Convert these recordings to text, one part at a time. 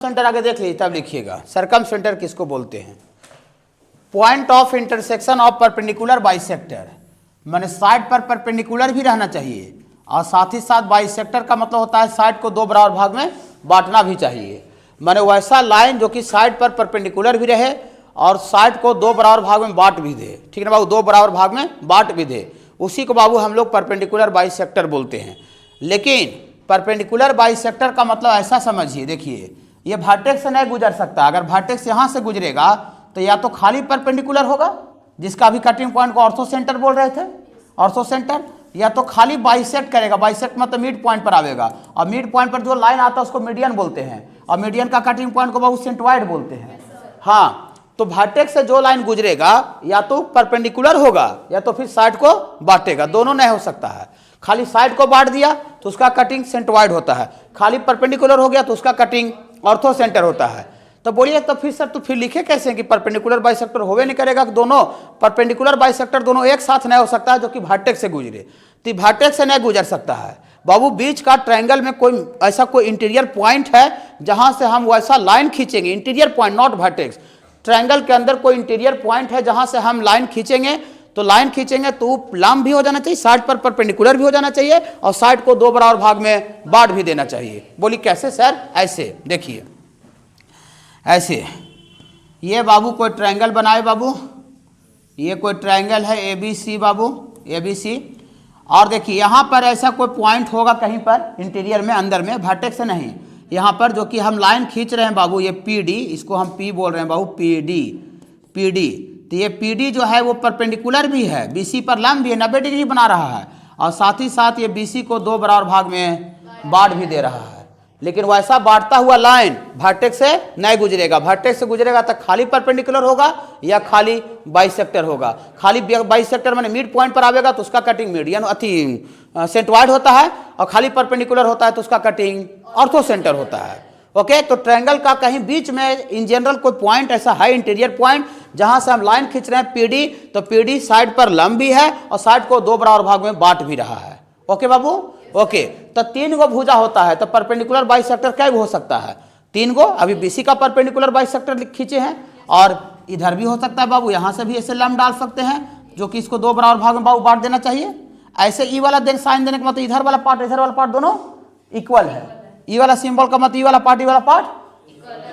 Centre आगे देख लीजिए तब लिखिएगा। सरकम सेंटर किसको बोलते हैं? Point of intersection of perpendicular bisector, माने साइड पर परपेंडिकुलर भी रहना चाहिए और साथ ही साथ बाइसेक्टर का मतलब होता है साइड को दो बराबर भाग में बांटना भी चाहिए। माने वैसा लाइन जो कि साइड पर परपेंडिकुलर भी रहे और साइड को दो बराबर भाग में बांट भी दे। ठीक है ना बाबू, दो बराबर भाग में बांट भी दे, उसी को बाबू हम लोग परपेंडिकुलर बाइसेक्टर बोलते हैं। लेकिन परपेंडिकुलर बाइसेक्टर का मतलब ऐसा समझिए, देखिए ये वर्टेक्स से नहीं गुजर सकता। अगर वर्टेक्स यहाँ से गुजरेगा तो या तो खाली परपेंडिकुलर होगा, जिसका अभी कटिंग पॉइंट को ऑर्थो सेंटर बोल रहे थे, ऑर्थो सेंटर, या तो खाली बाइसेक्ट करेगा। बाइसेक्ट मतलब मिड पॉइंट पर आवेगा और मिड पॉइंट पर जो लाइन आता है उसको मीडियन बोलते हैं और मीडियन का कटिंग पॉइंट को बहुत सेंटवाइड बोलते हैं। हाँ, तो वर्टेक्स से जो लाइन गुजरेगा या तो परपेंडिकुलर होगा या तो फिर साइड को बांटेगा, दोनों नहीं हो सकता है। खाली साइड को बांट दिया तो उसका कटिंग सेंटवाइड होता है, खाली परपेंडिकुलर हो गया तो उसका कटिंग ऑर्थो सेंटर होता है। तो बोलिए तो फिर सर तो फिर लिखे कैसे कि परपेंडिकुलर बाइसेक्टर होवे नहीं करेगा कि दोनों परपेंडिकुलर बाइसेक्टर दोनों एक साथ नहीं हो सकता है जो कि वर्टेक्स से गुजरे। तो वर्टेक्स से नहीं गुजर सकता है बाबू। बीच का ट्रायंगल में कोई ऐसा कोई इंटीरियर पॉइंट है जहां से हम वैसा लाइन खींचेंगे, interior point not vertex. Triangle के अंदर कोई इंटीरियर पॉइंट है जहां से हम लाइन खींचेंगे, तो लाइन खींचेंगे तो लंब भी हो जाना चाहिए, साइड पर परपेंडिकुलर भी हो जाना चाहिए और साइड को दो बराबर भाग में बांट भी देना चाहिए। बोली कैसे सर? ऐसे देखिए, ऐसे ये बाबू कोई ट्रायंगल बनाए बाबू, ये कोई ट्रायंगल है ABC बाबू, ABC। और देखिए यहाँ पर ऐसा कोई पॉइंट होगा कहीं पर इंटीरियर में, अंदर में, वर्टेक्स से नहीं, यहाँ पर जो कि हम लाइन खींच रहे हैं बाबू, ये PD, इसको हम P बोल रहे हैं बाबू, PD। तो ये PD जो है वो परपेंडिकुलर भी है, BC पर लंब भी है, 90 डिग्री बना रहा है और साथ ही साथ ये BC को दो बराबर भाग में बांट भी दे रहा है। लेकिन वैसा बांटता हुआ लाइन वर्टेक्स से नहीं गुजरेगा। वर्टेक्स से गुजरेगा तो खाली परपेंडिकुलर होगा या खाली बाइसेक्टर होगा। खाली बाइसेक्टर माने मिड पॉइंट पर आवेगा तो उसका कटिंग मीडियन सेंटवाइड होता है और खाली परपेंडिकुलर होता है तो उसका कटिंग ऑर्थो सेंटर होता है। ओके, तो ट्रायंगल का कहीं बीच में इन जनरल कोई पॉइंट ऐसा है, इंटीरियर पॉइंट, जहां से हम लाइन खींच रहे हैं PD, तो PD साइड पर लंब भी है और साइड को दो बराबर भाग में बांट भी रहा है। ओके बाबू, ओके। तो तीन गो भुजा होता है तो परपेंडिकुलर बाइसेक्टर क्या हो सकता है? तीन गो। अभी BC का परपेंडिकुलर बाइसेक्टर खींचे हैं और इधर भी हो सकता है बाबू, यहाँ से भी ऐसे लंब डाल सकते हैं जो कि इसको दो बराबर भाग में बाबू बांट देना चाहिए। ऐसे ई वाला साइन देने का मतलब इधर वाला पार्ट इधर वाला पार्ट दोनों इक्वल है। ई वाला सिंबल का मतलब ई वाला पार्ट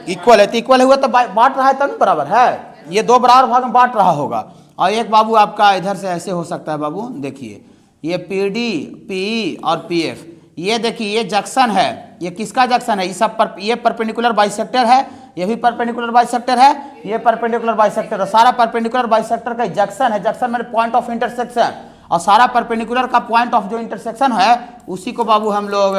इक्वल है, तो इक्वल हुआ तो बांट रहा है तब बराबर है, ये दो बराबर भाग में बांट रहा होगा। और एक बाबू आपका इधर से ऐसे हो सकता है बाबू, देखिए ये PD, PE और PF, ये देखिए ये जंक्शन है, ये किसका जंक्शन है? ये सब पर, ये परपेंडिकुलर बाइसेक्टर है, ये भी परपेंडिकुलर बाइसेक्टर है, ये परपेंडिकुलर बाइसेक्टर है, सारा परपेंडिकुलर बाइसेक्टर का जंक्शन है। जंक्शन में पॉइंट ऑफ इंटरसेक्शन, और सारा परपेंडिकुलर का पॉइंट ऑफ जो इंटरसेक्शन है उसी को बाबू हम लोग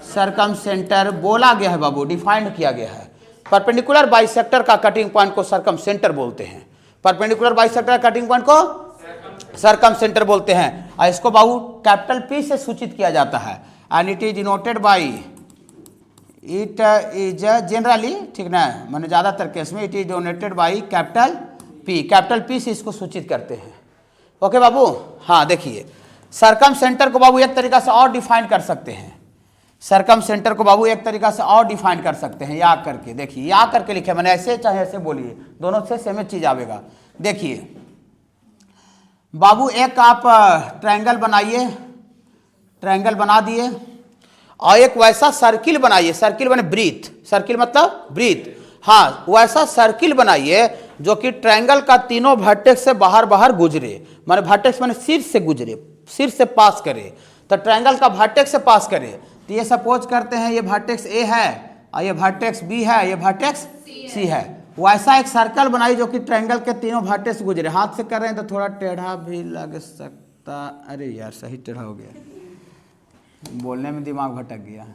सरकम सेंटर बोला गया है बाबू, डिफाइंड किया गया है। परपेंडिकुलर बाइसेक्टर का कटिंग पॉइंट को सरकम सेंटर बोलते हैं। परपेंडिकुलर बाइसेक्टर का कटिंग पॉइंट को सरकम सेंटर बोलते हैं और इसको बाबू कैपिटल P से सूचित किया जाता है। And it is denoted by, it is generally, ठीक ना, मैंने ज़्यादातर केस में it is denoted by capital P, capital P से इसको सूचित करते हैं। ओके बाबू। हाँ देखिए, सरकम सेंटर को बाबू एक तरीका से और डिफाइन कर सकते हैं, सरकम सेंटर को बाबू एक तरीका से और डिफाइन कर सकते हैं, या करके देखिए, या करके लिखे मैंने, ऐसे चाहे ऐसे बोलिए, दोनों से सेम चीज आवेगा। देखिए बाबू एक आप ट्रायंगल बनाइए, ट्रायंगल बना दिए और एक वैसा सर्किल बनाइए, सर्किल माने ब्रीथ, सर्किल मतलब ब्रीथ, हाँ वैसा सर्किल बनाइए जो कि ट्रायंगल का तीनों वर्टेक्स से बाहर गुजरे, माने वर्टेक्स माने शीर्ष से गुजरे, शीर्ष से पास करे, तो ट्रायंगल का वर्टेक्स से पास करे। तो ये सपोज करते हैं ये वर्टेक्स A है और ये वर्टेक्स B है, ये वर्टेक्स C है। वैसा एक सर्कल बनाई जो कि ट्रायंगल के तीनों वर्टेक्स गुजरे। हाथ से कर रहे हैं तो थोड़ा टेढ़ा भी लग सकता, अरे यार सही टेढ़ा हो गया, बोलने में दिमाग भटक गया।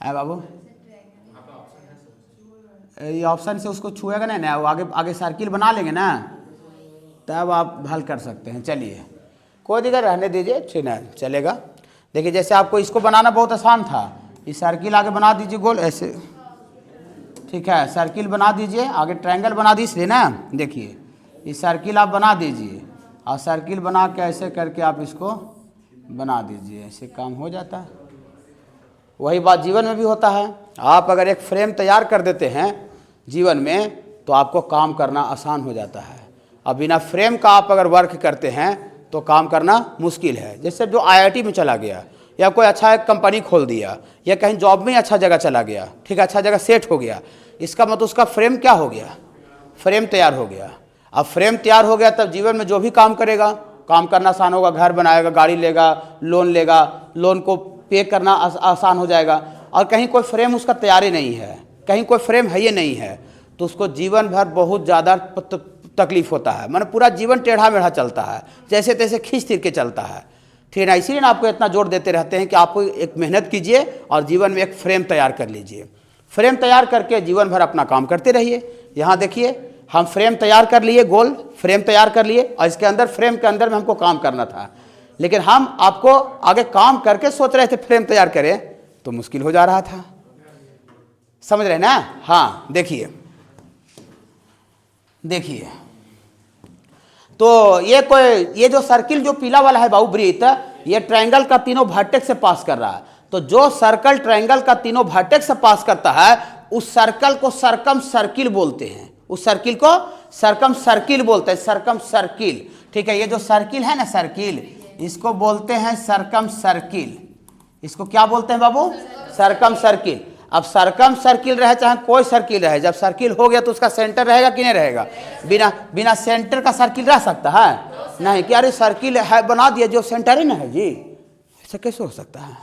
है बाबू, ये ऑप्शन से उसको छुएगा ना, वो आगे आगे सर्किल बना लेंगे ना, तब आप हल कर सकते हैं। चलिए कोई दिक्कत, रहने दीजिए, ठीक है चलेगा। देखिए जैसे आपको इसको बनाना बहुत आसान था, ये सर्किल आगे बना दीजिए गोल ऐसे, ठीक है, सर्किल बना दीजिए, आगे ट्रायंगल बना दीजिए ना। देखिए ये सर्किल आप बना दीजिए और सर्किल बना के ऐसे करके आप इसको बना दीजिए, ऐसे काम हो जाता है। वही बात जीवन में भी होता है। आप अगर एक फ्रेम तैयार कर देते हैं जीवन में तो आपको काम करना आसान हो जाता है। अब बिना फ्रेम का आप अगर वर्क करते हैं तो काम करना मुश्किल है। जैसे जो IIT में चला गया या कोई अच्छा एक कंपनी खोल दिया या कहीं जॉब में अच्छा जगह चला गया, ठीक है, अच्छा जगह सेट हो गया, इसका मतलब उसका फ्रेम क्या हो गया, फ्रेम तैयार हो गया। अब फ्रेम तैयार हो गया तब जीवन में जो भी काम करेगा, काम करना आसान होगा, घर बनाएगा, गाड़ी लेगा, लोन को पे करना आसान हो जाएगा। और कहीं कोई फ्रेम उसका तैयार ही नहीं है, कहीं कोई फ्रेम है ही नहीं है, तो उसको जीवन भर बहुत ज़्यादा तकलीफ होता है। माने पूरा जीवन टेढ़ा मेढ़ा चलता है, जैसे तैसे खींच तीर के चलता है। ठीक है, इसीलिए आपको इतना जोर देते रहते हैं कि आप एक मेहनत कीजिए और जीवन में एक फ्रेम तैयार कर लीजिए। फ्रेम तैयार करके जीवन भर अपना काम करते रहिए। यहाँ देखिए, हम फ्रेम तैयार कर लिए, गोल फ्रेम तैयार कर लिए, और इसके अंदर फ्रेम के अंदर में हमको काम करना था, लेकिन हम आपको आगे काम करके सोच रहे थे फ्रेम तैयार करें तो मुश्किल हो जा रहा था। समझ रहे ना? हाँ, देखिए तो ये जो सर्किल जो पीला वाला है बहुवृत्त, ये ट्रायंगल का तीनों वर्टेक्स से पास कर रहा है। तो जो सर्कल ट्रायंगल का तीनों वर्टेक्स से पास करता है उस सर्कल को सर्कम सर्किल बोलते हैं। उस सर्किल को सर्कम सर्किल बोलते हैं, सर्कम सर्किल। ठीक है, ये जो सर्किल है ना, सर्किल, इसको बोलते हैं सर्कम सर्किल। इसको क्या बोलते हैं बाबू? Circumcircle. अब सर्कम सर्किल रहे चाहे कोई सर्किल रहे, जब सर्किल हो गया तो उसका सेंटर रहेगा कि नहीं रहेगा? बिना सेंटर का सर्किल रह सकता है? नहीं। क्या अरे सर्किल है बना दिया जो सेंटर ही ना है जी, ऐसा कैसे हो सकता है?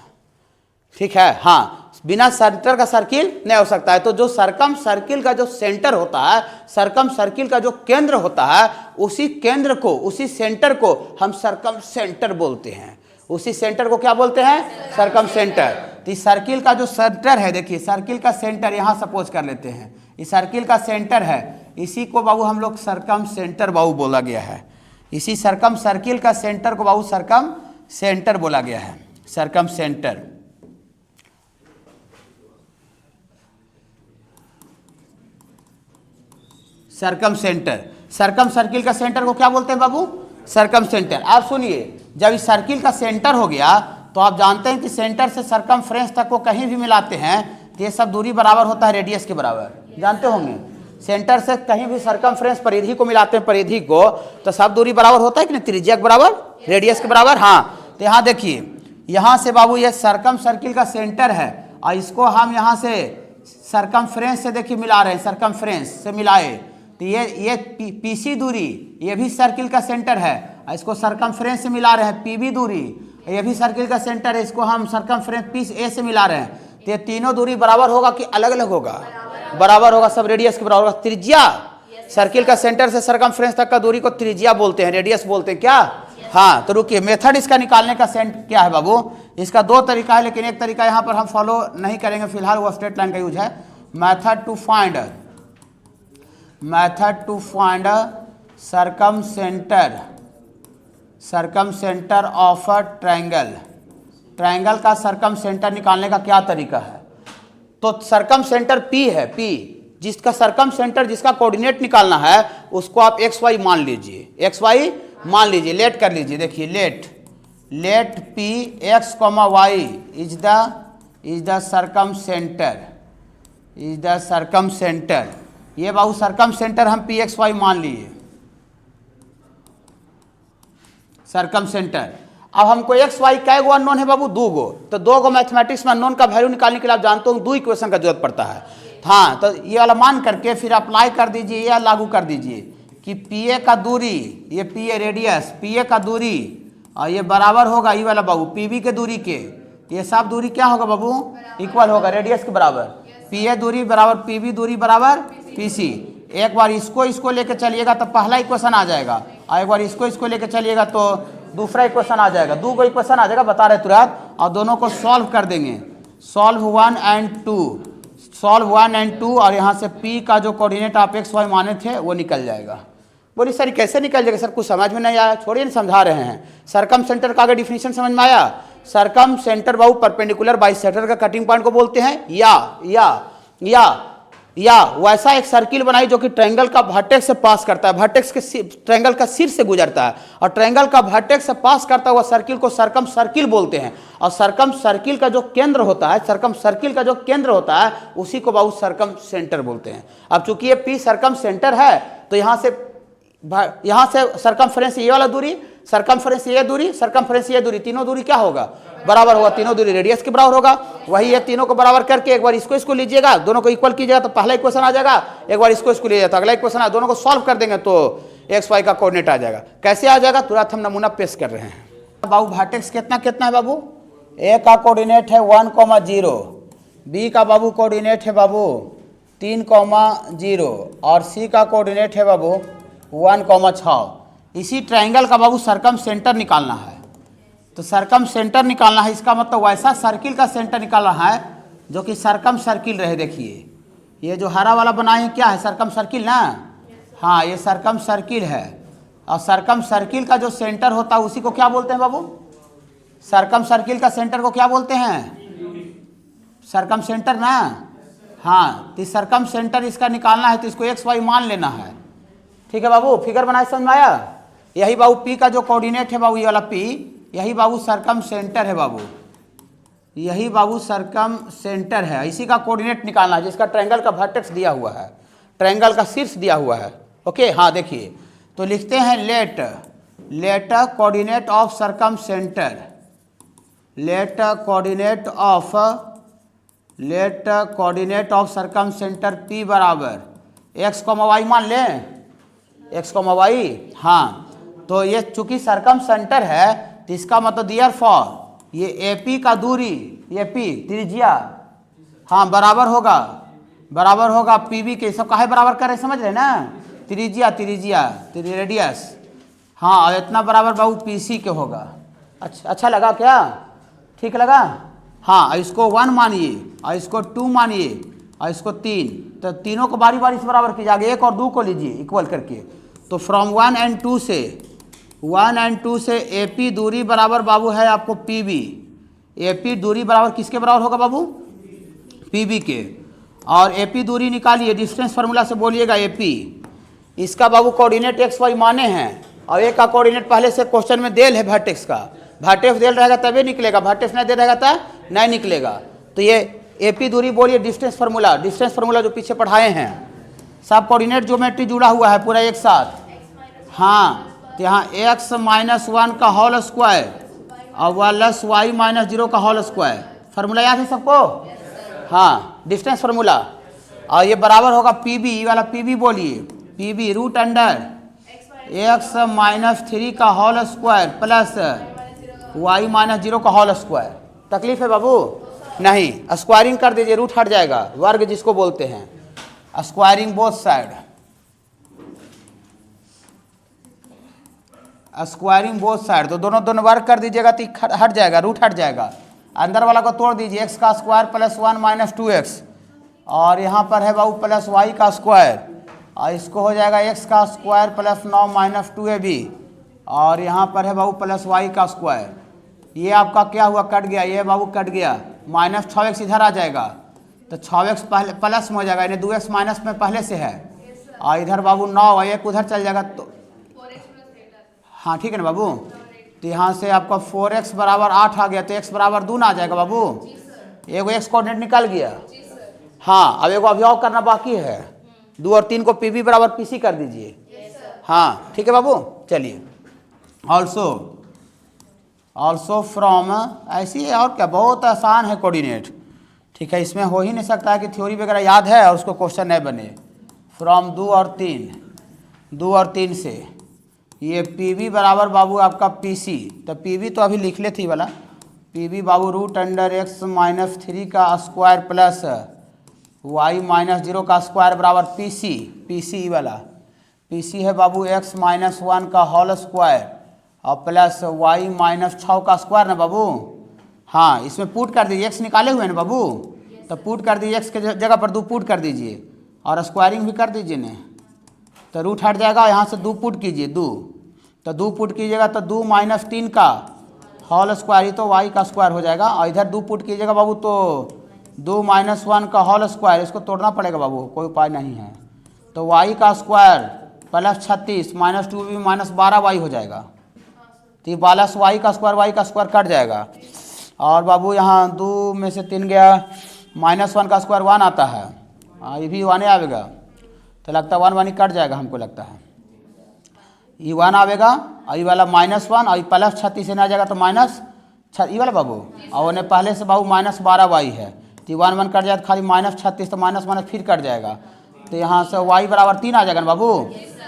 ठीक है, हाँ, बिना सेंटर का सर्किल नहीं हो सकता है। तो जो सर्कम सर्किल का जो सेंटर होता है, सर्कम सर्किल का जो केंद्र होता है, उसी केंद्र को, उसी सेंटर को हम सर्कम सेंटर बोलते हैं। उसी सेंटर को क्या बोलते हैं? Circum centre. तो इस सर्किल का जो सेंटर है, देखिए सर्किल का सेंटर यहाँ सपोज कर लेते हैं, इस सर्किल का सेंटर है, इसी को बाबू हम लोग सर्कम सेंटर बाबू बोला गया है। इसी सर्कम सर्किल का सेंटर को बाबू सर्कम सेंटर बोला गया है, circum centre. Circum centre, circum circle का सेंटर को क्या बोलते हैं बाबू? Circum centre. आप सुनिए, जब इस सर्किल का सेंटर हो गया तो आप जानते हैं कि सेंटर से सर्कमफ्रेंस तक को कहीं भी मिलाते हैं तो ये सब दूरी बराबर होता है रेडियस के बराबर, जानते होंगे। सेंटर से कहीं भी सर्कमफ्रेंस परिधि को मिलाते हैं, परिधि को, तो सब दूरी बराबर होता है कि नहीं? त्रिज्या के बराबर, रेडियस के बराबर। हाँ, तो यहाँ देखिए, यहाँ से बाबू ये सर्कम सर्किल का सेंटर है और इसको हम यहाँ से सर्कमफ्रेंस से देखिए मिला रहे हैं, सर्कमफ्रेंस से मिलाए तो ये पीसी दूरी, ये भी सर्किल का सेंटर है, इसको सर्कमफ्रेंस से मिला रहे हैं। पीबी दूरी, ये भी सर्किल का सेंटर है, इसको हम सर्कमफ्रेंस पीस ए से मिला रहे हैं। तो ये तीनों दूरी बराबर होगा कि अलग अलग होगा? बराबर होगा, सब रेडियस के बराबर होगा। त्रिज्या, सर्किल का सेंटर से सर्कमफ्रेंस तक का दूरी को त्रिज्या बोलते हैं, रेडियस बोलते हैं क्या? हाँ, तो रुकिए, मेथड इसका निकालने का क्या है बाबू? इसका दो तरीका है, लेकिन एक तरीका यहाँ पर हम फॉलो नहीं करेंगे फिलहाल, वो स्ट्रेट लाइन का यूज है। Method to find circumcentre of a triangle का सर्कम सेंटर निकालने का क्या तरीका है? तो सर्कम सेंटर P है, P जिसका सर्कम सेंटर, जिसका कोऑर्डिनेट निकालना है उसको आप XY मान लीजिए, XY मान लीजिए, लेट कर लीजिए। देखिए let P x, y is the circumcentre. ये बाबू सर्कम सेंटर हम PXY मान लिए, सर्कम सेंटर। अब हमको XY कै गो अननोन है बाबू? 2 गो। तो 2 गो मैथमेटिक्स में अननोन का वैल्यू निकालने के लिए आप जानते हो 2 इक्वेशन का जरूरत पड़ता है। हाँ, तो ये वाला मान करके फिर अप्लाई कर दीजिए या लागू कर दीजिए कि PA का दूरी, ये PA रेडियस, PA का दूरी और ये बराबर होगा ये वाला बाबू PB के दूरी के, ये सब दूरी क्या होगा बाबू? इक्वल होगा, रेडियस के बराबर। PA दूरी बराबर PB दूरी बराबर PC। एक बार इसको लेके चलिएगा तो पहला इक्वेशन आ जाएगा, और एक बार इसको लेके चलिएगा तो दूसरा इक्वेशन आ जाएगा। 2 गो इक्वेशन आ जाएगा, बता रहे तुरंत, और दोनों को सॉल्व कर देंगे। सॉल्व 1 एंड 2, और यहाँ से P का जो कोऑर्डिनेट आप XY माने थे वो निकल जाएगा। बोलिए सर कैसे निकल जाएगा? सर कुछ समझ में नहीं आया, छोड़िए ना, समझा रहे हैं। सर्कम सेंटर का आगे डिफिनीशन समझ में आया? सर्कम सेंटर बाबू परपेंडिकुलर बाइसेक्टर का कटिंग पॉइंट को बोलते हैं, या या वैसा एक सर्किल बनाई जो कि ट्रायंगल का वर्टेक्स से पास करता है, वर्टेक्स के ट्रायंगल का शीर्ष से गुजरता है और ट्रायंगल का वर्टेक्स से पास करता हुआ सर्किल को सर्कम सर्किल बोलते हैं। और सर्कम सर्किल का जो केंद्र होता है, सर्कम सर्किल का जो केंद्र होता है उसी को बाबू सर्कम सेंटर बोलते हैं। अब चूंकि ये पी सर्कम सेंटर है तो यहाँ से सर्कमफ्रेंस ये वाला दूरी, सर्कमफ्रेंस ये दूरी, सर्कमफ्रेंस ये दूरी, तीनों दूरी क्या होगा? बराबर होगा। तीनों दूरी रेडियस के बराबर होगा। वही ये तीनों को बराबर करके एक बार इसको लीजिएगा, दोनों को इक्वल कीजिएगा तो पहला इक्वेशन आ जाएगा, एक बार इसको लीजिएगा तो अगला इक्वेशन आ, दोनों को सॉल्व कर देंगे तो एक्स वाई का कोऑर्डिनेट आ जाएगा। कैसे आ जाएगा? तुरंत हम नमूना पेश कर रहे हैं। बाबू वर्टेक्स कितना कितना है बाबू? ए का कोऑर्डिनेट है 1,0, बी का बाबू कोऑर्डिनेट है बाबू 3,0 और सी का कोऑर्डिनेट है बाबू 1,6। इसी ट्रायंगल का बाबू सर्कम सेंटर निकालना है। तो सर्कम सेंटर निकालना है, इसका मतलब वैसा सर्किल का सेंटर निकालना है जो कि सर्कम सर्किल रहे। देखिए ये जो हरा वाला बनाए हैं क्या है? सर्कम सर्किल ना। हाँ, ये सर्कम सर्किल है और सर्कम सर्किल का जो सेंटर होता है उसी को क्या बोलते हैं बाबू? सर्कम सर्किल का सेंटर को क्या बोलते हैं? सर्कम सेंटर ना। हाँ, तो सर्कम सेंटर इसका निकालना है तो इसको एक्स वाई मान लेना है। ठीक है बाबू, फिगर बनाए समझ में आया? यही बाबू पी का जो कोऑर्डिनेट है बाबू, ये वाला पी, यही बाबू सर्कम सेंटर है बाबू, यही बाबू सर्कम सेंटर है। इसी का कोऑर्डिनेट निकालना है जिसका ट्रायंगल का वर्टेक्स दिया हुआ है, ट्रायंगल का शीर्ष दिया हुआ है। ओके, हाँ देखिए तो लिखते हैं let coordinate of circumcentre, let coordinate of circumcentre P बराबर एक्स कॉमा वाई मान लें, एक्स कॉमा वाई। हाँ, तो ये चूंकि सर्कम सेंटर है तो इसका मतलब दियर फॉर ये एपी का दूरी, ये पी त्रिज्या, हाँ बराबर होगा पीबी के। सब काहे बराबर कर रहे समझ रहे ना? त्रिज्या रेडियस, हाँ, और इतना बराबर बाबू पीसी के होगा। अच्छा लगा क्या? ठीक लगा? हाँ, इसको 1 मानिए और इसको 2 मानिए और इसको 3, तो तीनों को बारी बारी से बराबर कीजिए। आगे 1 और 2 को लीजिए इक्वल करके। तो फ्रॉम 1 and 2 से एपी दूरी बराबर बाबू है आपको पीबी। एपी दूरी बराबर किसके बराबर होगा बाबू? पीबी के। और एपी दूरी निकालिए, डिस्टेंस फार्मूला से बोलिएगा एपी। इसका बाबू कोऑर्डिनेट एक्स वाई माने हैं और ए का कोऑर्डिनेट पहले से क्वेश्चन में देल है वर्टेक्स का। वर्टेक्स देल रहेगा तभी निकलेगा, वर्टेक्स नहीं दे रहेगा तो नहीं निकलेगा। तो ये एपी दूरी बोलिए, डिस्टेंस फार्मूला जो पीछे पढ़ाए हैं, सब कोऑर्डिनेट ज्योमेट्री जुड़ा हुआ है पूरा एक साथ। हाँ, तो यहाँ x -1 का होल स्क्वायर और प्लस y -0 का होल स्क्वायर, फार्मूला याद है सबको? हाँ, डिस्टेंस फार्मूला। और ये बराबर होगा पीबी, ये वाला पीबी बोलिए, पीबी रूट अंडर x -3 का होल स्क्वायर प्लस y -0 का होल स्क्वायर। तकलीफ है बाबू? नहीं, स्क्वायरिंग कर दीजिए, रूट हट जाएगा, वर्ग जिसको बोलते हैं, squaring both side, squaring both side. तो दोनों वर्ग कर दीजिएगा तो हट जाएगा, रूट हट जाएगा। अंदर वाला को तोड़ दीजिए, x का स्क्वायर प्लस 1 - 2x, और यहाँ पर है बाबू प्लस y का स्क्वायर, और इसको हो जाएगा x का स्क्वायर प्लस 9 - 2ab, और यहाँ पर है बाबू प्लस y का स्क्वायर। ये आपका क्या हुआ? कट गया, ये बाबू कट गया, -6x इधर आ जाएगा तो 6x पहले प्लस में हो जाएगा, यानी 2x माइनस में पहले से है, और इधर बाबू 9 और 1 उधर चल जाएगा तो हाँ ठीक है ना बाबू? तो यहाँ से आपका 4x बराबर 8 आ गया, तो x बराबर 2 आ जाएगा बाबू। एगो x कोऑर्डिनेट निकल गया। हाँ, अब एगो अभियोग करना बाकी है, 2 और 3 को पीबी बराबर पीसी कर दीजिए। हाँ ठीक है बाबू, चलिए। ऑल्सो फ्रॉम, ऐसी है और क्या, बहुत आसान है कोऑर्डिनेट। ठीक है, इसमें हो ही नहीं सकता है कि थ्योरी वगैरह याद है और उसको क्वेश्चन नहीं बने। फ्रॉम 2 और 3 से ये पीबी बराबर बाबू आपका पीसी, तो पीबी तो अभी लिख ले थी वाला, पीबी बाबू रूट अंडर x -3 का स्क्वायर प्लस y -0 का स्क्वायर बराबर पीसी वाला, पीसी है बाबू x -1 का होल स्क्वायर और प्लस y -6 का स्क्वायर ना बाबू। हाँ, इसमें पुट कर दीजिए, x निकाले हुए ना बाबू, तो पुट कर दीजिए, x के जगह पर 2 पुट कर दीजिए और स्क्वायरिंग भी कर दीजिए ना, तो रूट हट जाएगा। यहाँ से 2 पुट कीजिए, 2 तो 2 पुट कीजिएगा तो 2 - 3 का होल स्क्वायर, ही तो y का स्क्वायर हो जाएगा, और इधर 2 पुट कीजिएगा बाबू तो 2 - 1 का होल स्क्वायर, इसको तोड़ना पड़ेगा बाबू, कोई उपाय नहीं है। तो y का स्क्वायर प्लस 36 माइनस 2 भी माइनस 12y हो जाएगा। तो ये प्लस y का स्क्वायर कट जाएगा। और बाबू यहाँ 2 में से 3 गया, -1 का स्क्वायर 1 आता है, ये भी 1 आएगा, तो लगता है 1 1 कट जाएगा हमको लगता है। ये 1 आएगा और ये वाला -1 और प्लस 36 से ना जाएगा तो माइनस ये वाला बाबू, और उन्हें पहले से बाबू -12y है, तो 1 1 कट जाए तो खाली -36, तो माइनस फिर कट जाएगा। तो यहाँ से y बराबर 3 आ जाएगा ना बाबू।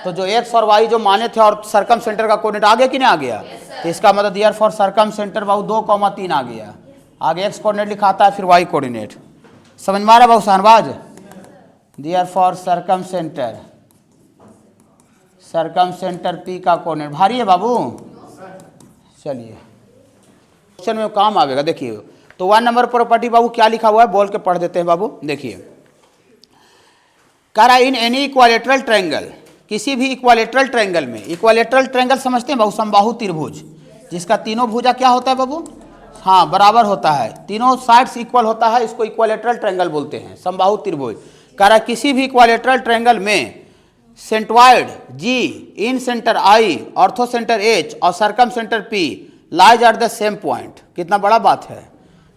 तो जो x और y जो माने थे और सरकम सेंटर का कोऑर्डिनेट आ गया कि नहीं आ गया, तो इसका मतलब दियर फॉर सरकम सेंटर बाबू 2,3 आ गया। आगे x कोऑर्डिनेट लिखाता है फिर y कोऑर्डिनेट, समझ में आ रहा बाबू शहनवाज। दियर फॉर सरकम सेंटर P का कोऑर्डिनेट भारी है बाबू। चलिए क्वेश्चन में काम आएगा, देखिए। तो 1 नंबर प्रॉपर्टी बाबू क्या लिखा हुआ है बोल के पढ़ देते हैं बाबू। देखिए कह रहा इन एनी इक्वालेटरल ट्रायंगल, किसी भी इक्वालेटरल ट्रायंगल में, इक्वालेटरल ट्रायंगल समझते हैं बाबू, समबाहु त्रिभुज जिसका तीनों भुजा क्या होता है बाबू, हाँ बराबर होता है, तीनों साइड्स इक्वल होता है, इसको इक्वालेटरल ट्रायंगल बोलते हैं, समबाहु त्रिभुज। कह रहा किसी भी इक्वालेटरल ट्रायंगल में centroid G, incentre I, orthocentre H और circumcentre P lies at the same point. कितना बड़ा बात है,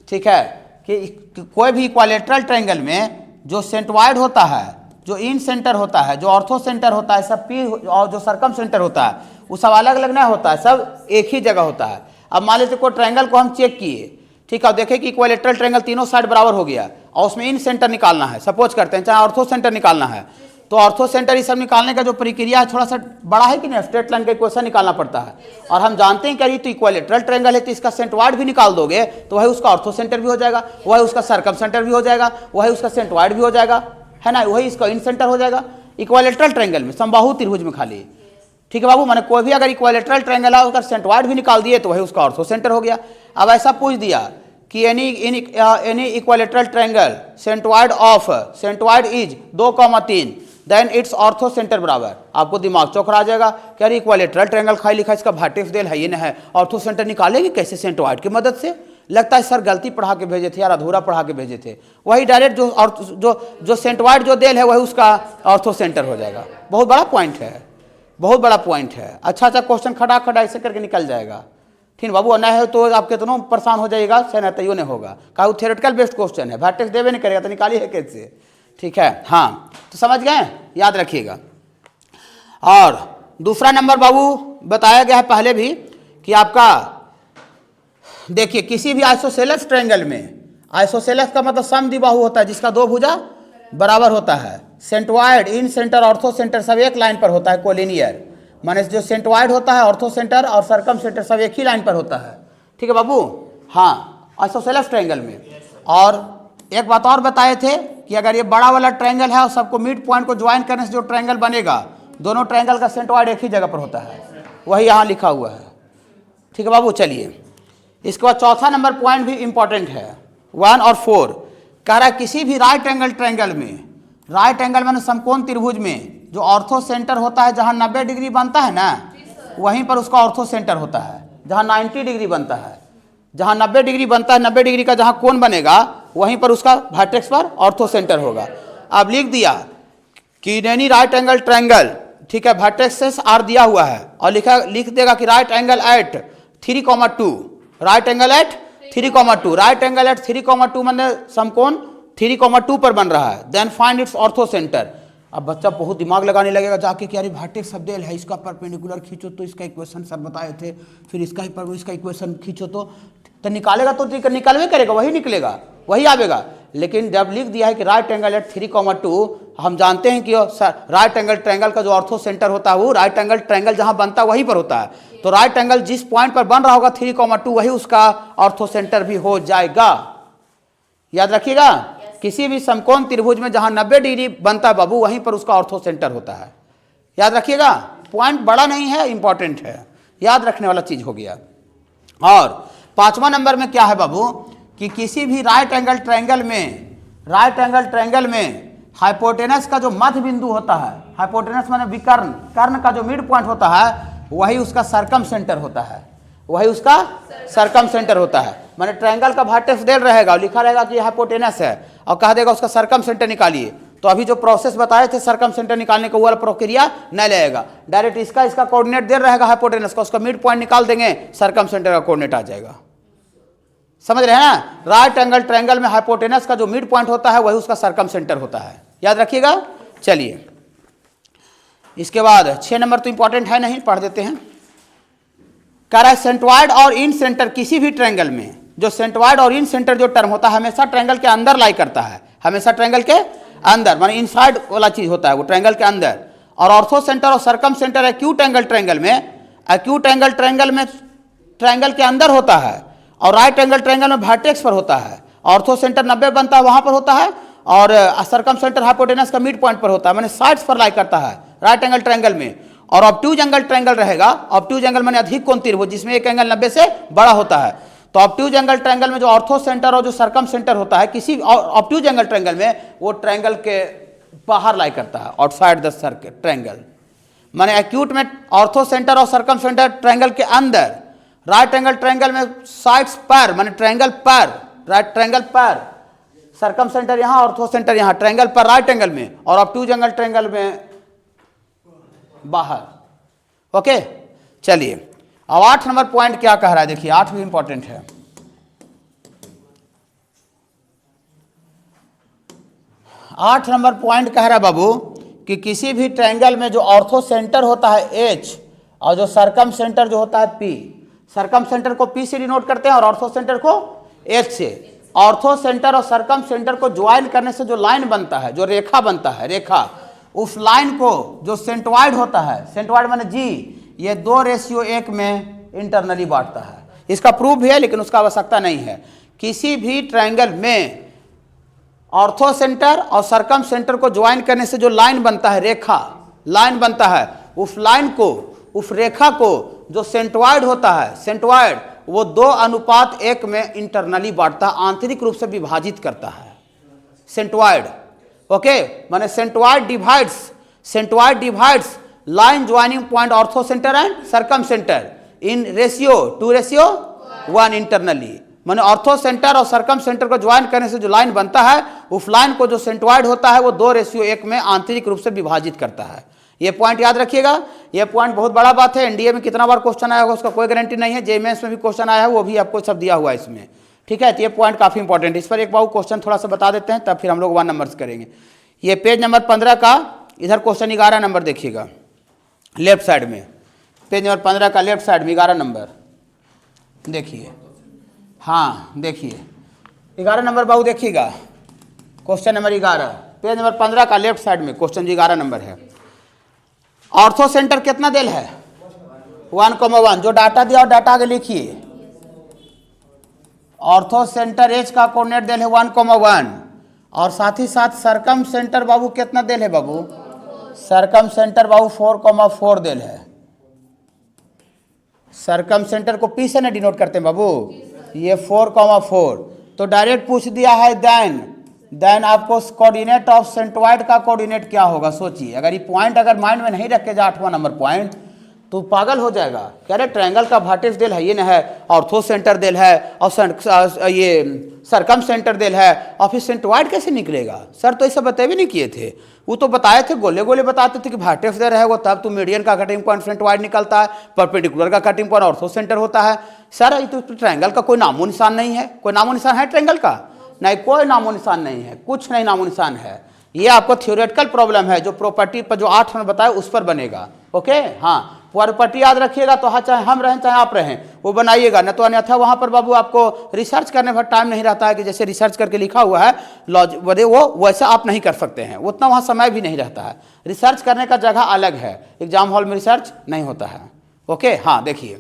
ठीक है, कि कोई भी इक्वालेटरल ट्रायंगल में जो सेंट्रॉइड होता है, जो इन सेंटर होता है, जो ऑर्थो सेंटर होता है, सब P और जो सरकम सेंटर होता है वो सब अलग अलग नहीं होता है, सब एक ही जगह होता है। अब मान लीजिए कोई ट्रायंगल को हम चेक किए, ठीक है, और देखें कि इक्वालेटरल ट्रायंगल तीनों साइड बराबर हो गया और उसमें इन सेंटर निकालना है, सपोज करते हैं, चाहे ऑर्थो सेंटर निकालना है, तो ऑर्थो सेंटर ये सब निकालने का जो प्रक्रिया है थोड़ा सा बड़ा है कि नहीं, स्ट्रेट लाइन का इक्वेशन निकालना पड़ता है। और हम जानते हैं कि तो इक्वालेटरल ट्रायंगल है तो इसका सेंट्रॉइड भी निकाल दोगे तो वही उसका ऑर्थो सेंटर भी हो जाएगा, वही उसका सरकम सेंटर भी हो जाएगा, वही उसका सेंट्रॉइड भी हो जाएगा, है ना, वही इसका इन सेंटर हो जाएगा इक्वालेटरल ट्रायंगल में, समबाहु त्रिभुज में खाली। ठीक है बाबू, मैंने कोई भी अगर इक्वालेटरल ट्रायंगल है उसका सेंट्रॉइड भी निकाल दिए तो वही उसका ऑर्थो सेंटर हो गया। अब ऐसा पूछ दिया कि any equilateral triangle centroid is 2,3 then its orthocentre बराबर, आपको दिमाग चौकरा आ जाएगा कि अरे इक्वालेटरल ट्रायंगल खाई लिखा इसका वर्टेक्स देल है, ये ना है, ऑर्थो सेंटर निकालेंगे कैसे सेंट्रॉइड की मदद से। लगता है सर गलती पढ़ा के भेजे थे यार, अधूरा पढ़ा के भेजे थे, वही डायरेक्ट जो सेंट्रॉइड जो देल है वही उसका ऑर्थो सेंटर हो जाएगा। बहुत बड़ा पॉइंट है, बहुत बड़ा पॉइंट है। अच्छा क्वेश्चन खड़ा ऐसे करके निकल जाएगा, ठीक है बाबू, न है तो आप कितनों परेशान हो जाएगा, से न तो नहीं होगा, का वो थियोरेटिकल बेस्ड क्वेश्चन है, वर्टेक्स देवे नहीं करेगा तो निकाली है कैसे, ठीक है। हाँ तो समझ गए, याद रखिएगा। और दूसरा नंबर बाबू बताया गया है पहले भी कि आपका देखिए किसी भी आइसोसेलेस ट्रायंगल में, आइसोसेलेस का मतलब समद्विबाहु होता है जिसका दो भुजा बराबर होता है, सेंट्रॉइड इन सेंटर ऑर्थो सेंटर सब एक लाइन पर होता है, कोलिनियर, माने जो सेंट्रॉइड होता है ऑर्थो सेंटर और सरकम सेंटर सब एक ही लाइन पर होता है, ठीक है बाबू। हाँ आइसोसेलेस ट्रायंगल में। और एक बात और बताए थे कि अगर ये बड़ा वाला ट्रायंगल है और सबको मिड पॉइंट को ज्वाइन करने से जो ट्रायंगल बनेगा, दोनों ट्रायंगल का सेंट्रॉइड एक ही जगह पर होता है, वही यहाँ लिखा हुआ है, ठीक है बाबू। चलिए इसके बाद चौथा नंबर पॉइंट भी इंपॉर्टेंट है, 1 और 4 कह रहा है किसी भी राइट एंगल ट्रायंगल में, राइट एंगल माने समकोण त्रिभुज में जो ऑर्थो सेंटर होता है, जहाँ 90 डिग्री बनता है ना वहीं पर उसका ऑर्थो सेंटर होता है, जहाँ 90 डिग्री बनता है, जहाँ 90 डिग्री बनता है, 90 डिग्री का जहाँ कोण बनेगा वहीं पर उसका वर्टेक्स पर ऑर्थो सेंटर होगा। अब लिख दिया कि एनी राइट एंगल ट्रायंगल, ठीक है, वर्टेक्सेस आर दिया हुआ है और लिख देगा कि right angle at 3,2, right angle at 3,2, right angle at 3,2 मतलब समकोण 3,2 पर बन रहा है, then find its orthocentre. अब बच्चा बहुत दिमाग लगाने लगेगा जाके कि अरे वर्टेक्स सब देल है, इसका परपेंडिकुलर खींचो तो इसका इक्वेशन सर बताए थे, फिर इसका इक्वेशन खींचो तो निकालेगा, तो निकालवे करेगा, वही निकलेगा, वही आवेगा। लेकिन जब लिख दिया है कि राइट एंगल एट 3,2, हम जानते हैं कि राइट एंगल ट्रायंगल का जो ऑर्थो सेंटर होता है वो राइट एंगल ट्रायंगल जहां बनता है वहीं पर होता है, तो राइट एंगल जिस पॉइंट पर बन रहा होगा 3,2 वही उसका ऑर्थो सेंटर भी हो जाएगा। याद रखिएगा, किसी भी समकोण त्रिभुज में जहां 90 डिग्री बनता है बाबू वहीं पर उसका ऑर्थो सेंटर होता है। याद रखिएगा, पॉइंट बड़ा नहीं है, इंपॉर्टेंट है, याद रखने वाला चीज हो गया। और 5वां नंबर में क्या है बाबू कि किसी भी राइट एंगल ट्रायंगल में हाइपोटेनस का जो मध्य बिंदु होता है, हाइपोटेनस माने विकर्ण, कर्ण का जो मिड पॉइंट होता है वही उसका सरकम सेंटर होता है। वही उसका सरकम सेंटर होता है। माने ट्रायंगल का वर्टेक्स डेल रहेगा और लिखा रहेगा कि हाइपोटेनस है और कह देगा उसका सरकम सेंटर निकालिए, तो अभी जो प्रोसेस बताए थे सरकम सेंटर निकालने का वो वाला प्रक्रिया नहीं लगेगा। डायरेक्ट इसका कोऑर्डिनेट दे रहेगा हाइपोटेनस का, उसका मिड पॉइंट निकाल देंगे, सरकम सेंटर का कोऑर्डिनेट आ जाएगा। समझ रहे हैं ना? राइट एंगल ट्रायंगल में हाइपोटेनस का जो मिड पॉइंट होता है वही उसका सरकम सेंटर होता है, याद रखिएगा। चलिए इसके बाद 6 नंबर तो इंपॉर्टेंट है नहीं, पढ़ देते हैं। कह रहा है सेंट्रॉइड और इन सेंटर किसी भी ट्रायंगल में, जो सेंट्रॉइड और इन सेंटर जो टर्म होता है हमेशा ट्रायंगल के अंदर लाई करता है, हमेशा ट्रायंगल के अंदर, माने इनसाइड वाला चीज होता है वो ट्रायंगल के अंदर। और ऑर्थो सेंटर और सरकम सेंटर एक्यूट एंगल ट्रायंगल में, एक्यूट एंगल ट्रायंगल में ट्रायंगल के अंदर होता है और राइट एंगल ट्रायंगल में वर्टेक्स पर होता है। ऑर्थो सेंटर 90 बनता है वहां पर होता है और सरकम सेंटर हाइपोटेनस का मिड पॉइंट पर होता है, माने साइड्स पर लाई करता है राइट एंगल ट्रायंगल में। और ऑब्ट्यूज एंगल ट्रायंगल रहेगा, ऑब्ट्यूज एंगल माने अधिक कोण त्रिभुज जिसमें एक एंगल 90 से बड़ा होता है। तो ऑब्ट्यूज एंगल ट्रायंगल में जो ऑर्थो सेंटर और जो सरकम सेंटर होता है किसी ऑब्ट्यूज एंगल ट्रायंगल में वो ट्रायंगल के बाहर लाई करता है, आउटसाइड द सर्कल ट्रायंगल। माने एक्यूट में ऑर्थो सेंटर और सरकम सेंटर ट्रायंगल के अंदर, राइट एंगल ट्रायंगल में साइड्स पर, माने ट्रायंगल पर, राइट ट्रायंगल पर, सरकम सेंटर यहां, ऑर्थो सेंटर यहां, ट्रायंगल पर राइट एंगल में, और ऑब्ट्यूज एंगल ट्रायंगल में बाहर। ओके चलिए अब 8 नंबर पॉइंट क्या कह रहा है, देखिए 8 भी इंपॉर्टेंट है। 8 नंबर पॉइंट कह रहा है बाबू कि किसी भी ट्रायंगल में जो ऑर्थो सेंटर होता है H और जो सरकम सेंटर जो होता है P, सरकम सेंटर को P से डिनोट करते हैं और ऑर्थो सेंटर को H से। ऑर्थो सेंटर और सरकम सेंटर को ज्वाइन करने से जो लाइन बनता है, जो रेखा बनता है, रेखा, उस लाइन को जो सेंट्रॉइड होता है, सेंट्रॉइड माने G, ये 2:1 में इंटरनली बांटता है। इसका प्रूफ भी है लेकिन उसका आवश्यकता नहीं है। किसी भी ट्रायंगल में ऑर्थो सेंटर और सरकम सेंटर को ज्वाइन करने से जो लाइन बनता है, रेखा, लाइन बनता है, उस लाइन को, उस रेखा को जो सेंट्रॉइड होता है, सेंट्रॉइड, वो 2:1 में इंटरनली बांटता है, आंतरिक रूप से विभाजित करता है सेंट्रॉइड। ओके माने centroid divides line joining point orthocentre and circumcentre in ratio 2:1 internally. माने ऑर्थो सेंटर और सरकम सेंटर को ज्वाइन करने से जो लाइन बनता है, उस लाइन को जो सेंट्रॉइड होता है वो 2:1 में आंतरिक रूप से विभाजित करता है। ये पॉइंट याद रखिएगा, ये पॉइंट बहुत बड़ा बात है। एनडीए में कितना बार क्वेश्चन आया होगा उसका कोई गारंटी नहीं है, जेईएमएस में भी क्वेश्चन आया है, वो भी आपको सब दिया हुआ है इसमें। ठीक है, तो ये पॉइंट काफी इंपॉर्टेंट है। इस पर एक बार क्वेश्चन थोड़ा सा बता देते हैं, तब फिर हम लोग 1 नंबर करेंगे। ये पेज नंबर 15 का इधर क्वेश्चन 11 नंबर देखिएगा, लेफ्ट साइड में, पेज नंबर 15 का लेफ्ट साइड में 11 नंबर देखिए। हाँ देखिए 11 नंबर बाबू देखिएगा, क्वेश्चन नंबर 11, पेज नंबर 15 का लेफ्ट साइड में क्वेश्चन 11 नंबर है। ऑर्थो सेंटर कितना देल है? 1,1। जो डाटा दिया और डाटा आगे लिखिए। ऑर्थो सेंटर एच का कोऑर्डिनेट देल है 1,1 और साथ ही साथ सरकम सेंटर बाबू कितना देल है बाबू? सरकम सेंटर बाबू 4,4 देल है। सरकम सेंटर को पी से ना डिनोट करते हैं बाबू, ये 4,4। तो डायरेक्ट पूछ दिया है देन आपको कोऑर्डिनेट ऑफ सेंट्रॉइड का कोऑर्डिनेट क्या होगा? सोचिए, अगर ये पॉइंट अगर माइंड में नहीं रखे जा 8वां नंबर पॉइंट तो पागल हो जाएगा। कह रहे ट्रायंगल का वर्टेक्स देल है, ये ना है, ऑर्थो सेंटर देल है और ये सरकम सेंटर देल है, और फिर सेंट्रॉइड कैसे निकलेगा? सर तो ऐसा बताए भी नहीं किए थे, वो तो बताए थे, गोले गोले बताते थे कि वर्टेक्स दे रहेगा तब तो मीडियन का कटिंग पॉइंट सेंट्रॉइड निकलता है, परपेंडिकुलर का कटिंग पॉइंट ऑर्थो सेंटर होता है। सर ये तो ट्रायंगल का कोई नामो निशान नहीं है। कोई नामो निशान है ट्रायंगल का? नहीं, कोई नामो निशान नहीं है, कुछ नहीं नामो निशान है। ये आपको थ्योरेटिकल प्रॉब्लम है, जो प्रॉपर्टी पर जो 8 में बताया उस पर बनेगा। ओके हाँ, प्रॉपर्टी याद रखिएगा, तो हाँ चाहे हम रहें चाहे आप रहें वो बनाइएगा, न तो अन्यथा वहाँ पर बाबू आपको रिसर्च करने भर टाइम नहीं रहता है कि जैसे रिसर्च करके लिखा हुआ है लॉजिक वो वैसा आप नहीं कर सकते हैं, उतना वहाँ समय भी नहीं रहता है। रिसर्च करने का जगह अलग है, एग्जाम हॉल में रिसर्च नहीं होता है। ओके हाँ देखिए,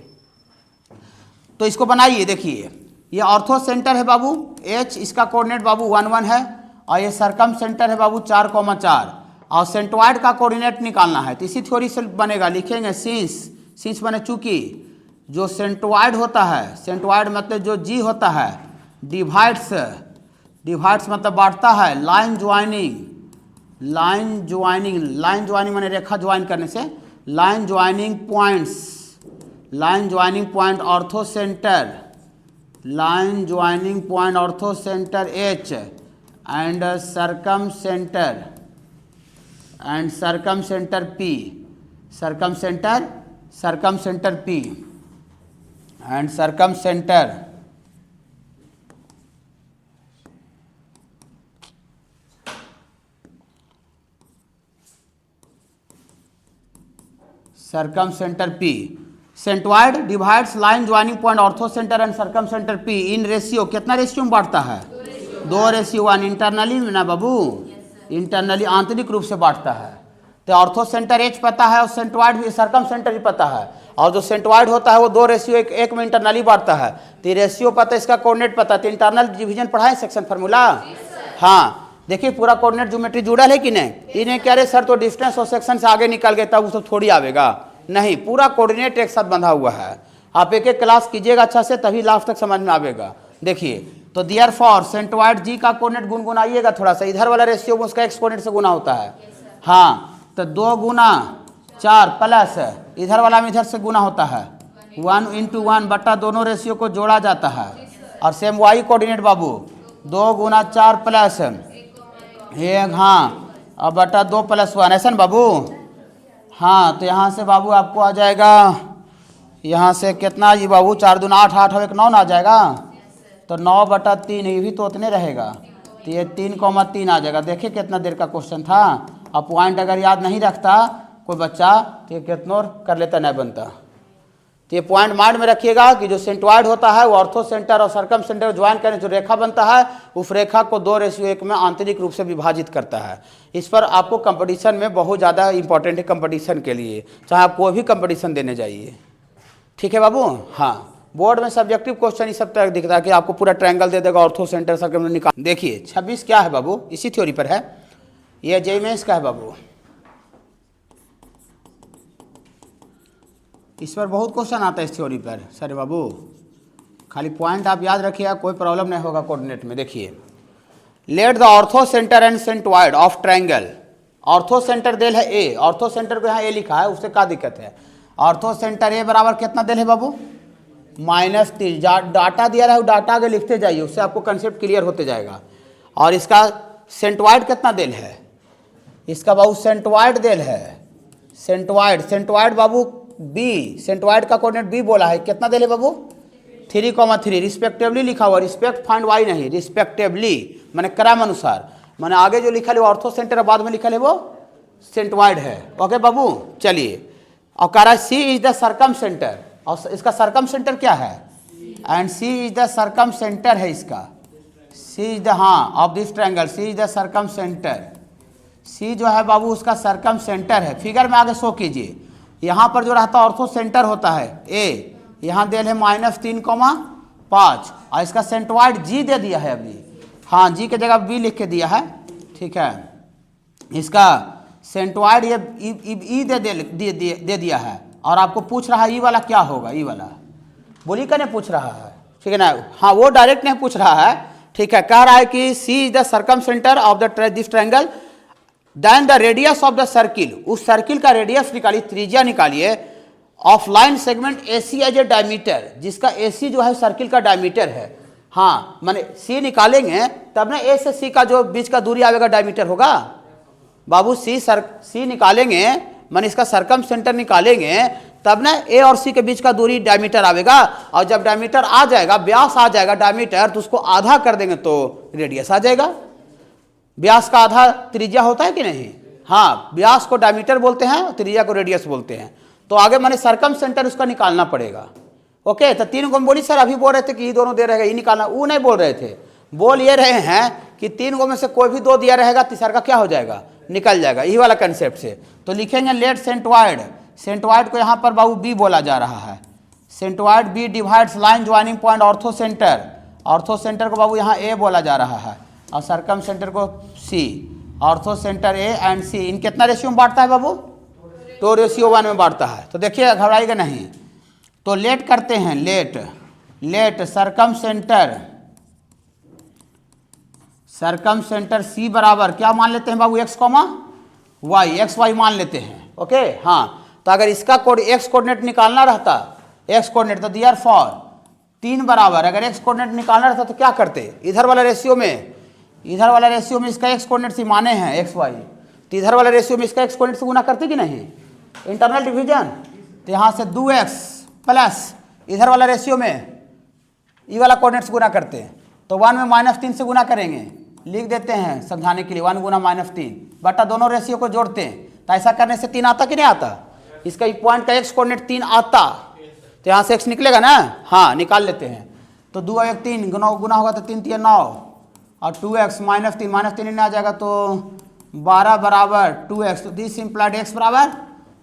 तो इसको बनाइए। देखिए ये ऑर्थो सेंटर है बाबू H, इसका कोऑर्डिनेट बाबू 1,1 है, और ये सरकम सेंटर है बाबू 4,4, और सेंट्रॉइड का कोऑर्डिनेट निकालना है। तो इसी थ्योरी से बनेगा, लिखेंगे सिंस माने चूंकि जो सेंट्रॉइड होता है, सेंट्रॉइड मतलब जो G होता है, डिवाइड्स मतलब बांटता है, लाइन ज्वाइनिंग माने रेखा ज्वाइन करने से, line joining line joining point orthocentre, line joining point orthocentre H and circumcentre P, circumcentre P and circumcentre P. Centroid divides line joining point orthocentre and circumcentre P in ratio, कितना ratio में बांटता है? 2:1। Internally ना बाबू, internally आंतरिक रूप से बांटता है। तो ऑर्थो सेंटर H पता है और सेंटवाइड भी, सरकम सेंटर भी पता है, और जो सेंटवाइड होता है वो 2:1 में इंटरनली बांटता है। तो रेशियो पता है, इसका कोऑर्डिनेट पता है। तो इंटरनल डिवीजन पढ़ाए सेक्शन फार्मूला? हाँ, देखिए पूरा कोऑर्डिनेट ज्योमेट्री जुड़ा है कि नहीं? इन्हें कह रहे सर तो डिस्टेंस और सेक्शन से आगे निकल गए तब उसको थोड़ी आवेगा, नहीं, पूरा कोऑर्डिनेट एक साथ बंधा हुआ है। आप एक एक क्लास कीजिएगा अच्छा से, तभी लास्ट तक समझ में आवेगा। देखिए, तो देयरफॉर सेंटवाइड जी का कोऑर्डिनेट गुनगुनाइएगा थोड़ा सा, इधर वाला रेशियो में उसका एक्स कोऑर्डिनेट से गुना होता है। हाँ, तो 2 गुना 4 प्लस इधर वाला में इधर से गुना होता है, 1 × 1 बटा दोनों रेशियो को जोड़ा जाता है। और सेम वाई कोऑर्डिनेट बाबू, 2 गुना 4 प्लस 1, हाँ, और बटा 2 + 1, ऐसा ना बाबू? हाँ, तो यहाँ से बाबू आपको आ जाएगा, यहाँ से कितना जी बाबू, 4 दूना 8, 8 और 1 9 ना आ जाएगा। तो 9/3, ये भी तो उतने रहेगा। तो ये 3,3 आ जाएगा। देखिए कितना देर का क्वेश्चन था। अब पॉइंट अगर याद नहीं रखता कोई बच्चा तो ये कितना कर लेता, नहीं बनता। तो ये पॉइंट माइंड में रखिएगा कि जो सेंटवाइड होता है वो ऑर्थो सेंटर और सरकम सेंटर ज्वाइन करने जो रेखा बनता है, उस रेखा को 2:1 में आंतरिक रूप से विभाजित करता है। इस पर आपको कंपटीशन में बहुत ज़्यादा इंपॉर्टेंट है, कंपटीशन के लिए, चाहे आप कोई भी कंपटीशन देने जाइए। ठीक है बाबू? हाँ, बोर्ड में सब्जेक्टिव क्वेश्चन इस सब तरह दिखता है कि आपको पूरा ट्रायंगल दे देगा, ऑर्थो सेंटर सर्कम निकाल। देखिए 26 क्या है बाबू, इसी थ्योरी पर है, ये जेईई मेंस का है बाबू। इस पर बहुत क्वेश्चन आता है इस थ्योरी पर सर बाबू, खाली पॉइंट आप याद रखिएगा, कोई प्रॉब्लम नहीं होगा कोऑर्डिनेट में। देखिए, let the orthocentre and centroid of triangle, orthocentre देल है ए, ऑर्थो सेंटर को यहाँ ए लिखा है, उससे क्या दिक्कत है? ऑर्थो सेंटर ए बराबर कितना देल है बाबू? -3। डाटा दिया रहा है, डाटा आगे लिखते जाइए, उससे आपको कंसेप्ट क्लियर होते जाएगा। और इसका सेंटवाइड कितना देल है? इसका बाबू सेंटवाइड देल है, सेंटवाइड बाबू बी, सेंटवाइड का कोऑर्डिनेट बी बोला है, कितना देले बाबू? 3,3 रिस्पेक्टिवली लिखा हुआ, रिस्पेक्ट फाइंड वाई नहीं, रिस्पेक्टिवली माने क्रम अनुसार, माने आगे जो लिखा है वो ऑर्थो सेंटर है, बाद में लिखा है वो सेंटवाइड है। ओके बाबू, चलिए। और कह रहा है C is the circumcentre, और इसका सरकम सेंटर क्या है? And C is the circumcentre है इसका, सी इज द, हाँ, of this triangle, C is the circumcentre. C जो है बाबू उसका सरकम सेंटर है। फिगर में आगे शो कीजिए, यहाँ पर जो रहता है ऑर्थो सेंटर होता है ए, यहाँ दे है -3,5, और इसका सेंटवाइड जी दे दिया है अभी, हाँ, जी के जगह बी लिख के दिया है। ठीक है, इसका सेंटवाइड ये ई दे दिया है, और आपको पूछ रहा है ई वाला क्या होगा, ई वाला बोली का नहीं पूछ रहा है, ठीक है ना? हाँ, वो डायरेक्ट नहीं पूछ रहा है, ठीक है। कह रहा है कि C is the circumcentre of the this triangle, then the radius of the circle, उस सर्किल का रेडियस निकालिए, त्रिज्या निकालिए, of line segment AC as a diameter, जिसका एसी जो है सर्किल का डायमीटर है। हाँ, माने सी निकालेंगे तब ना ए से सी का जो बीच का दूरी आएगा डायमीटर होगा बाबू। सी निकालेंगे माने इसका सरकम सेंटर निकालेंगे तब ना ए और सी के बीच का दूरी डायमीटर आवेगा, और जब डायमीटर आ जाएगा, व्यास आ जाएगा डायमीटर, तो उसको आधा कर देंगे तो रेडियस आ जाएगा। व्यास का आधा त्रिज्या होता है कि नहीं? हाँ, व्यास को डायमीटर बोलते हैं, त्रिज्या को रेडियस बोलते हैं। तो आगे मैंने सरकम सेंटर उसका निकालना पड़ेगा। ओके, तो 3 को बोली सर, अभी बोल रहे थे कि ये दोनों दे रहेगा, ये निकालना, वो नहीं बोल रहे थे, बोल ये रहे हैं कि 3 को में से कोई भी 2 दिया रहेगा, तीसरा का क्या हो जाएगा, निकल जाएगा, यही वाला कंसेप्ट से। तो लिखेंगे लेट सेंटवाइड, सेंटवाइड को यहाँ पर बाबू बी बोला जा रहा है, centroid B divides line joining point orthocentre, orthocentre को बाबू यहाँ ए बोला जा रहा है, और सरकम सेंटर को सी, ऑर्थो सेंटर ए एंड सी, इन कितना रेशियो में बांटता है बाबू? 2:1 में बांटता है। तो देखिए घबराइएगा नहीं, तो लेट करते हैं, लेट सरकम सेंटर सी बराबर क्या मान लेते हैं बाबू? x, y, x y मान लेते हैं। ओके, हाँ, तो अगर इसका कोड x कोऑर्डिनेट निकालना रहता एक्स कोऑर्डिनेट, तो दियर फॉर 3 बराबर, अगर एक्स कोऑर्डिनेट निकालना रहता तो क्या करते, इधर वाला रेशियो में इसका एक्स कोऑर्डिनेट से माने हैं एक्स वाई, तो इधर वाला रेशियो में इसका एक्स कोऑर्डिनेट से गुना करते कि नहीं, इंटरनल डिवीजन। तो यहाँ से 2x प्लस इधर वाला रेशियो में ई वाला कोऑर्डिनेट से गुना करते हैं, तो 1 में -3 से गुना करेंगे, लिख देते हैं समझाने के लिए 1 गुना -3 बटा दोनों रेशियो को जोड़ते हैं, तो ऐसा करने से 3 आता कि नहीं आता, इसका पॉइंट का एक्स कोऑर्डिनेट 3 आता, तो यहाँ से x निकलेगा ना, हाँ निकाल लेते हैं। तो 2 और 1 3 गुना होगा तो 3 3 9 और 2x -3 इन्हें आ जाएगा तो 12 बराबर 2x, तो दिस इम्प्लाइड x बराबर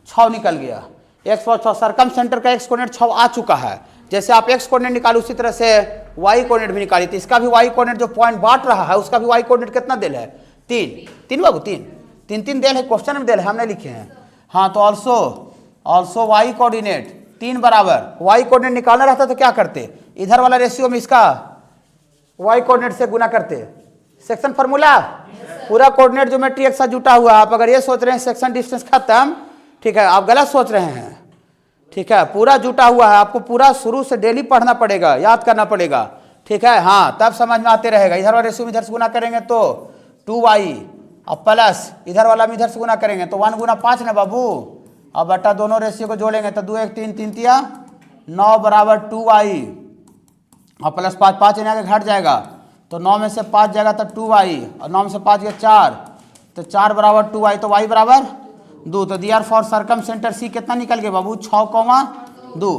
6 निकल गया। x और 6 सरकम सेंटर का x कोऑर्डिनेट 6 आ चुका है। जैसे आप x कोऑर्डिनेट निकाले उसी तरह से y कोऑर्डिनेट भी निकाली, तो इसका भी y कोऑर्डिनेट जो पॉइंट बांट रहा है उसका भी y कोऑर्डिनेट कितना दिल है, 3 बाबू 3 दिल है, क्वेश्चन में दिल है, हमने लिखे हैं। हाँ तो ऑल्सो y कोऑर्डिनेट 3 बराबर, y कोऑर्डिनेट निकालना रहता तो क्या करते, इधर वाला रेशियो में इसका y कोऑर्डिनेट से गुना करते, सेक्शन फार्मूला पूरा कोऑर्डिनेट ज्योमेट्री एक साथ जुटा हुआ है। आप अगर ये सोच रहे हैं सेक्शन डिस्टेंस खत्म, ठीक है, आप गलत सोच रहे हैं, ठीक है, पूरा जुटा हुआ है, आपको पूरा शुरू से डेली पढ़ना पड़ेगा, याद करना पड़ेगा, ठीक है, हाँ तब समझ में आते रहेगा। इधर वाला रेशियो में इधर से गुना करेंगे तो 2y और प्लस इधर वाला में इधर से गुना करेंगे तो 1 गुना 5 ना बाबू, अब बटा दोनों रेशियो को जोड़ेंगे तो 2 1 3 3 तिया 9 बराबर 2y और प्लस 5 इन्हें आगे घट जाएगा, तो 9 में से 5 जाएगा तो 2y और 9 में से 5 गया 4, तो 4 बराबर 2y, तो y बराबर 2, तो दियर फॉर सरकम सेंटर C कितना निकल गया बाबू 6,2,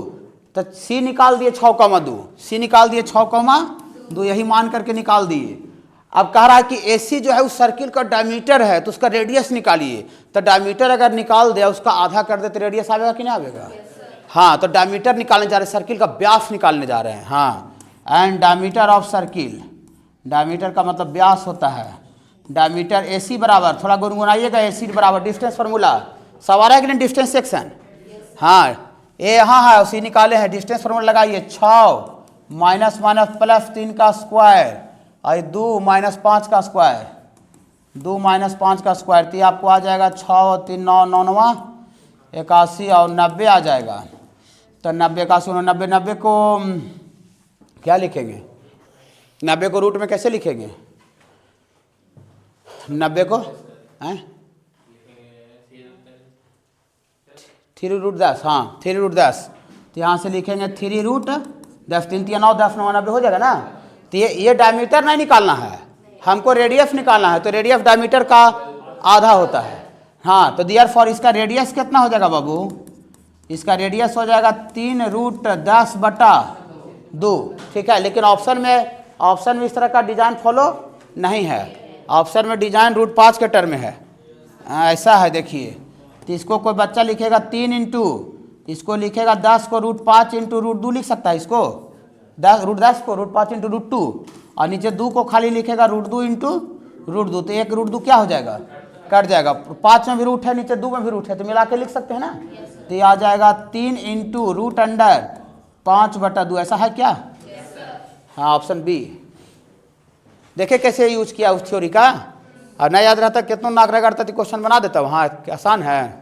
तो C निकाल दिए 6,2, C निकाल दिए 6,2, यही मान करके निकाल दिए। अब कह रहा है कि AC जो है उस सर्किल का डायमीटर है तो उसका रेडियस निकालिए, तो डायमीटर अगर निकाल दिया उसका आधा कर दे तो रेडियस आएगा कि नहीं आएगा, हाँ तो डायमीटर निकालने जा रहे हैं, सर्किल का व्यास निकालने जा रहे हैं, हाँ and diameter of circle, diameter का मतलब व्यास होता है, डायमीटर AC बराबर, थोड़ा गुनगुनाइएगा, AC बराबर डिस्टेंस फार्मूला सब आ रहा है कि नहीं, डिस्टेंस सेक्शन, हाँ ये यहाँ है उसी निकाले हैं, डिस्टेंस फार्मूला लगाइए 6 माइनस प्लस 3 का स्क्वायर और 2 -5 का स्क्वायर, 2 -5 का स्क्वायर, तो आपको आ जाएगा 6 और 3 9 9 9 81 और 90 आ जाएगा। तो 90 का 90 को क्या लिखेंगे, 90 को रूट में कैसे लिखेंगे, 90 को हैं 3√10, हाँ 3√10, तो यहाँ से लिखेंगे 3√10 3 3 9 10 9 90 हो जाएगा ना। तो ये डायमीटर नहीं निकालना है, हमको रेडियस निकालना है, तो रेडियस डायमीटर का आधा होता है, हाँ तो दियर फॉर इसका रेडियस कितना हो जाएगा बाबू, इसका रेडियस हो जाएगा 3√10 बटा 2, ठीक है, लेकिन ऑप्शन में इस तरह का डिजाइन फॉलो नहीं है, ऑप्शन में डिजाइन √5 के टर्म में है, ऐसा है देखिए। तो इसको कोई बच्चा लिखेगा 3 इंटू, इसको लिखेगा 10 को √5 इंटू √2 लिख सकता है, इसको 10 को √5 इंटू √2 और नीचे 2 को खाली लिखेगा √2 इंटू √2, तो एक √2 क्या हो जाएगा, कट जाएगा, 5 में भी रूट है नीचे 2 में भी रूट है, तो मिला के लिख सकते हैं ना। तो ये आ जाएगा 3 इंटू √5 बटा 2, ऐसा है क्या, हाँ ऑप्शन बी। देखे कैसे यूज किया उस थ्योरी का, और नहीं याद रहता कितना नाक रगड़ता तो क्वेश्चन बना देता हूँ, हाँ आसान है।